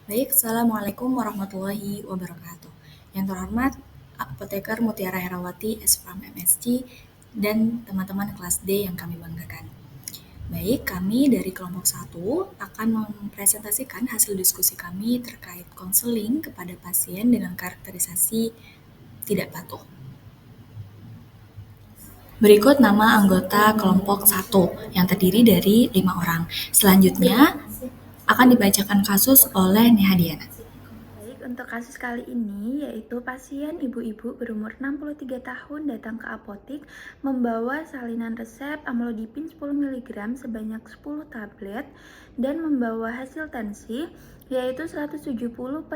Baik, Assalamualaikum warahmatullahi wabarakatuh. Yang terhormat, Apoteker Mutiara Herawati, SPAM MSc, dan teman-teman kelas D yang kami banggakan. Baik, kami dari kelompok 1 akan mempresentasikan hasil diskusi kami terkait konseling kepada pasien dengan karakterisasi tidak patuh. Berikut nama anggota kelompok 1 yang terdiri dari 5 orang. Selanjutnya akan dibacakan kasus oleh Nehadiana. Baik, untuk kasus kali ini yaitu pasien ibu-ibu berumur 63 tahun datang ke apotik membawa salinan resep amlodipin 10 mg sebanyak 10 tablet dan membawa hasil tensi yaitu 170/90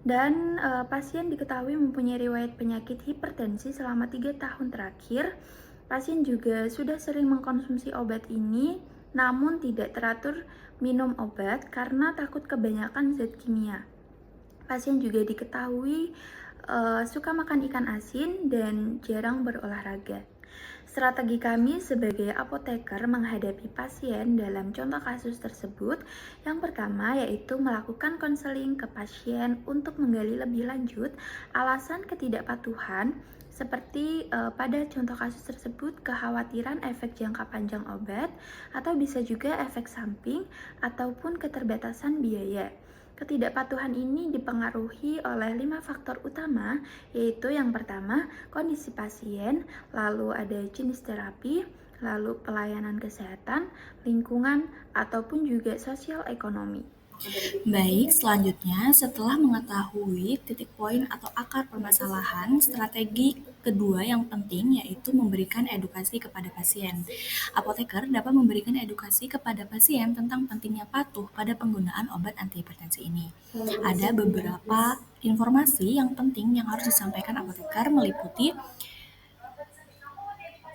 dan pasien diketahui mempunyai riwayat penyakit hipertensi selama 3 tahun terakhir. Pasien juga sudah sering mengkonsumsi obat ini namun tidak teratur minum obat karena takut kebanyakan zat kimia. Pasien juga diketahui suka makan ikan asin dan jarang berolahraga. Strategi kami sebagai apoteker menghadapi pasien dalam contoh kasus tersebut, yang pertama yaitu melakukan konseling ke pasien untuk menggali lebih lanjut alasan ketidakpatuhan seperti pada contoh kasus tersebut kekhawatiran efek jangka panjang obat atau bisa juga efek samping ataupun keterbatasan biaya. Ketidakpatuhan ini dipengaruhi oleh 5 faktor utama, yaitu yang pertama, kondisi pasien, lalu ada jenis terapi, lalu pelayanan kesehatan, lingkungan, ataupun juga sosial ekonomi. Baik, selanjutnya setelah mengetahui titik poin atau akar permasalahan, strategi kedua yang penting yaitu memberikan edukasi kepada pasien. Apoteker dapat memberikan edukasi kepada pasien tentang pentingnya patuh pada penggunaan obat antihipertensi ini. Ada beberapa informasi yang penting yang harus disampaikan apoteker meliputi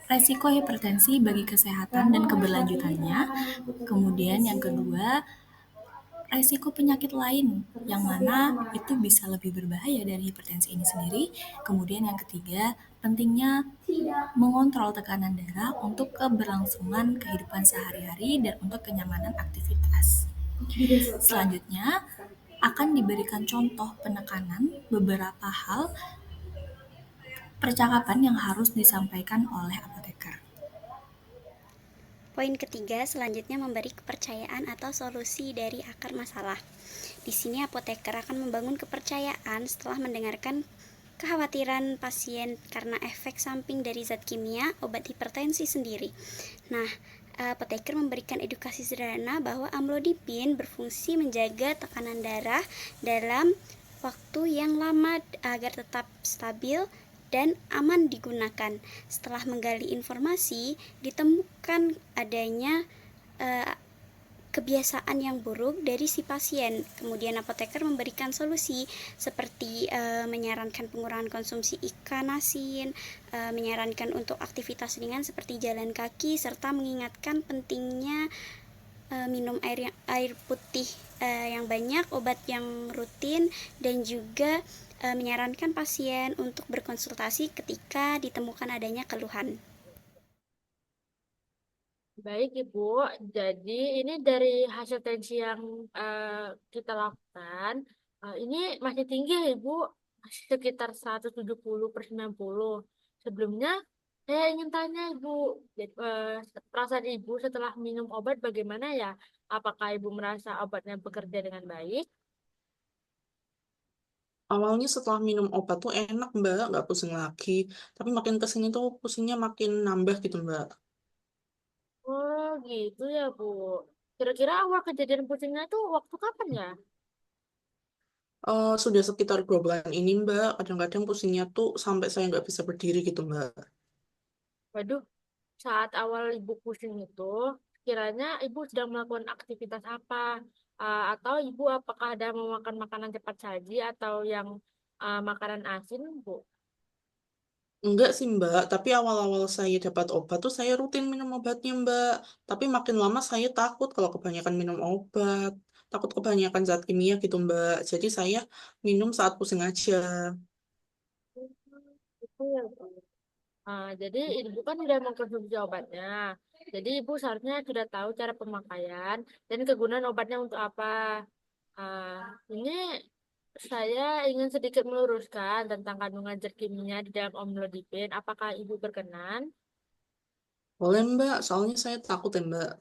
resiko hipertensi bagi kesehatan dan keberlanjutannya. Kemudian yang kedua, resiko penyakit lain yang mana itu bisa lebih berbahaya dari hipertensi ini sendiri. Kemudian yang ketiga, pentingnya mengontrol tekanan darah untuk keberlangsungan kehidupan sehari-hari dan untuk kenyamanan aktivitas. Selanjutnya akan diberikan contoh penekanan beberapa hal percakapan yang harus disampaikan oleh apoteker. Poin ketiga selanjutnya memberi kepercayaan atau solusi dari akar masalah. Di sini apoteker akan membangun kepercayaan setelah mendengarkan kekhawatiran pasien karena efek samping dari zat kimia obat hipertensi sendiri. Nah, apoteker memberikan edukasi sederhana bahwa amlodipin berfungsi menjaga tekanan darah dalam waktu yang lama agar tetap stabil dan aman digunakan. Setelah menggali informasi, ditemukan adanya kebiasaan yang buruk dari si pasien. Kemudian apoteker memberikan solusi seperti menyarankan pengurangan konsumsi ikan asin, menyarankan untuk aktivitas ringan seperti jalan kaki, serta mengingatkan pentingnya minum air putih yang banyak, obat yang rutin, dan juga menyarankan pasien untuk berkonsultasi ketika ditemukan adanya keluhan. Baik, Ibu. Jadi ini dari hasil tensi yang eh, kita lakukan, ini masih tinggi ya, Ibu, masih sekitar 170/90. Sebelumnya, saya ingin tanya, Ibu, jadi, perasaan Ibu setelah minum obat bagaimana ya? Apakah Ibu merasa obatnya bekerja dengan baik? Awalnya setelah minum obat tuh enak Mbak, nggak pusing lagi. Tapi makin kesini tuh pusingnya makin nambah gitu Mbak. Oh, gitu ya, Bu. Kira-kira awal kejadian pusingnya itu waktu kapan ya? Sudah sekitar 2 bulan ini Mbak, kadang-kadang pusingnya tuh sampai saya nggak bisa berdiri gitu Mbak. Waduh, saat awal ibu pusing itu, kiranya ibu sedang melakukan aktivitas apa? Atau ibu apakah ada memakan makanan cepat saji atau yang makanan asin, Bu? Enggak sih Mbak, tapi awal-awal saya dapat obat tuh saya rutin minum obatnya Mbak. Tapi makin lama saya takut kalau kebanyakan minum obat. Takut kebanyakan zat kimia gitu Mbak. Jadi saya minum saat pusing aja. Itu ya, Bu. Jadi ibu kan sudah mengkonsumsi obatnya. Jadi ibu seharusnya sudah tahu cara pemakaian dan kegunaan obatnya untuk apa. Ini saya ingin sedikit meluruskan tentang kandungan zat kimia di dalam amlodipin. Apakah Ibu berkenan? Boleh Mbak, soalnya saya takut ya Mbak.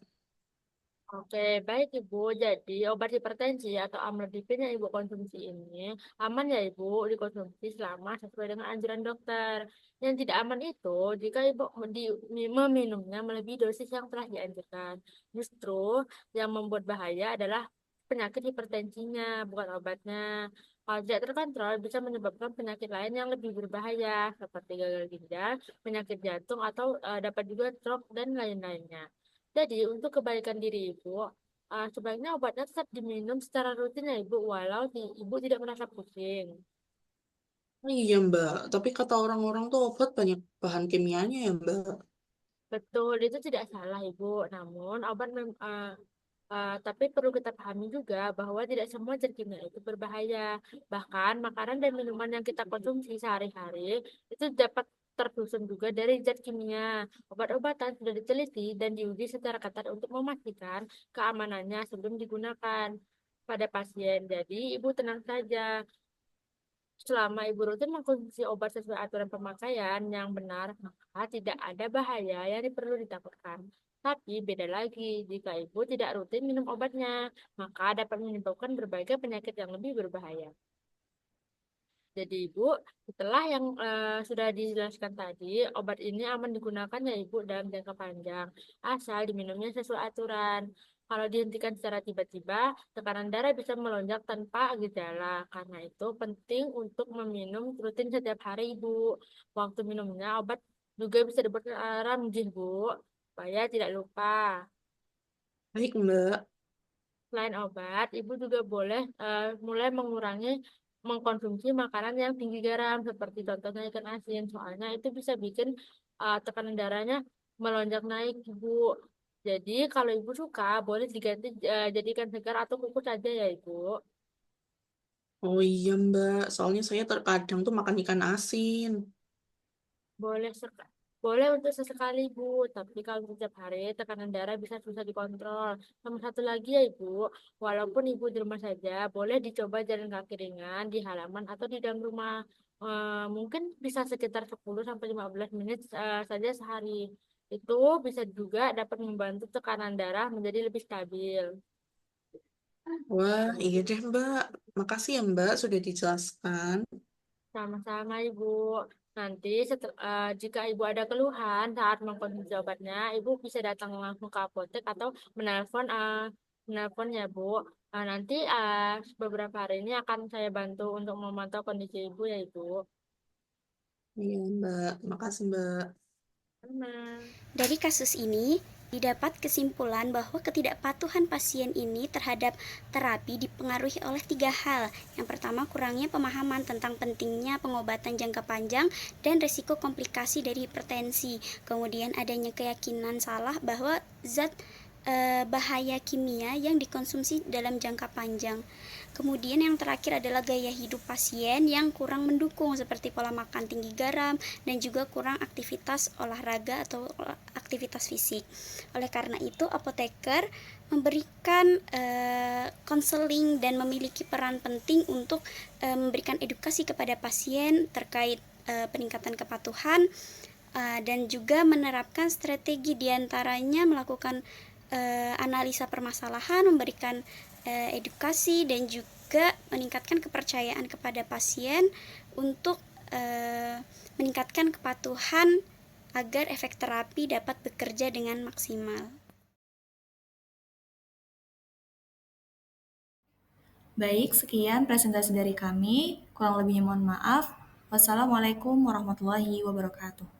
Oke, baik Ibu. Jadi, obat hipertensi atau amlodipin yang Ibu konsumsi ini aman ya Ibu dikonsumsi selama sesuai dengan anjuran dokter. Yang tidak aman itu jika Ibu meminumnya melebihi dosis yang telah dianjurkan. Justru yang membuat bahaya adalah penyakit hipertensinya, bukan obatnya. Kalau tidak terkontrol bisa menyebabkan penyakit lain yang lebih berbahaya seperti gagal ginjal, penyakit jantung atau dapat juga stroke dan lain-lainnya. Jadi, untuk kebaikan diri Ibu, sebaiknya obatnya tetap diminum secara rutin ya Ibu, walau Ibu tidak merasa pusing. Oh iya Mbak, tapi kata orang-orang tuh obat banyak bahan kimianya ya Mbak. Betul, itu tidak salah Ibu. Namun, tapi perlu kita pahami juga bahwa tidak semua zat kimia itu berbahaya. Bahkan, makanan dan minuman yang kita konsumsi sehari-hari itu dapat tersusun juga dari zat kimia. Obat-obatan sudah diteliti dan diuji secara ketat untuk memastikan keamanannya sebelum digunakan pada pasien. Jadi, Ibu tenang saja. Selama Ibu rutin mengkonsumsi obat sesuai aturan pemakaian yang benar, maka tidak ada bahaya yang perlu ditakutkan. Tapi beda lagi, jika Ibu tidak rutin minum obatnya, maka dapat menyebabkan berbagai penyakit yang lebih berbahaya. Jadi Ibu, setelah yang sudah dijelaskan tadi, obat ini aman digunakan ya Ibu dalam jangka panjang, asal diminumnya sesuai aturan. Kalau dihentikan secara tiba-tiba, tekanan darah bisa melonjak tanpa gejala. Karena itu penting untuk meminum rutin setiap hari Ibu. Waktu minumnya obat juga bisa dibuat ramjih Bu, supaya tidak lupa. Baik Mbak. Selain obat, ibu juga boleh mulai mengurangi mengkonsumsi makanan yang tinggi garam, seperti contohnya ikan asin. Soalnya itu bisa bikin tekanan darahnya melonjak naik, ibu. Jadi kalau ibu suka, boleh diganti jadikan segar atau kukus aja ya ibu. Oh iya Mbak, soalnya saya terkadang tuh makan ikan asin. Boleh boleh untuk sesekali Bu, tapi kalau setiap hari tekanan darah bisa susah dikontrol. Sama satu lagi ya Ibu, walaupun Ibu di rumah saja, boleh dicoba jalan kaki ringan di halaman atau di dalam rumah. Mungkin bisa sekitar 10 sampai 15 menit saja sehari. Itu bisa juga dapat membantu tekanan darah menjadi lebih stabil. Wah, iya deh Mbak. Makasih ya Mbak sudah dijelaskan. Sama-sama Ibu. Nanti jika Ibu ada keluhan saat mengkonsumsi obatnya, Ibu bisa datang langsung ke apotek atau menelpon ya Bu. Nanti beberapa hari ini akan saya bantu untuk memantau kondisi Ibu ya Ibu. Iya Mbak, makasih Mbak. Sama. Dari kasus ini, didapat kesimpulan bahwa ketidakpatuhan pasien ini terhadap terapi dipengaruhi oleh tiga hal. Yang pertama, kurangnya pemahaman tentang pentingnya pengobatan jangka panjang dan risiko komplikasi dari hipertensi. Kemudian adanya keyakinan salah bahwa zat bahaya kimia yang dikonsumsi dalam jangka panjang. Kemudian yang terakhir adalah gaya hidup pasien yang kurang mendukung seperti pola makan tinggi garam dan juga kurang aktivitas olahraga atau aktivitas fisik. Oleh karena itu, apoteker memberikan konseling dan memiliki peran penting untuk memberikan edukasi kepada pasien terkait peningkatan kepatuhan dan juga menerapkan strategi diantaranya melakukan analisa permasalahan, memberikan edukasi dan juga meningkatkan kepercayaan kepada pasien untuk meningkatkan kepatuhan agar efek terapi dapat bekerja dengan maksimal. Baik, sekian presentasi dari kami. Kurang lebihnya mohon maaf. Wassalamualaikum warahmatullahi wabarakatuh.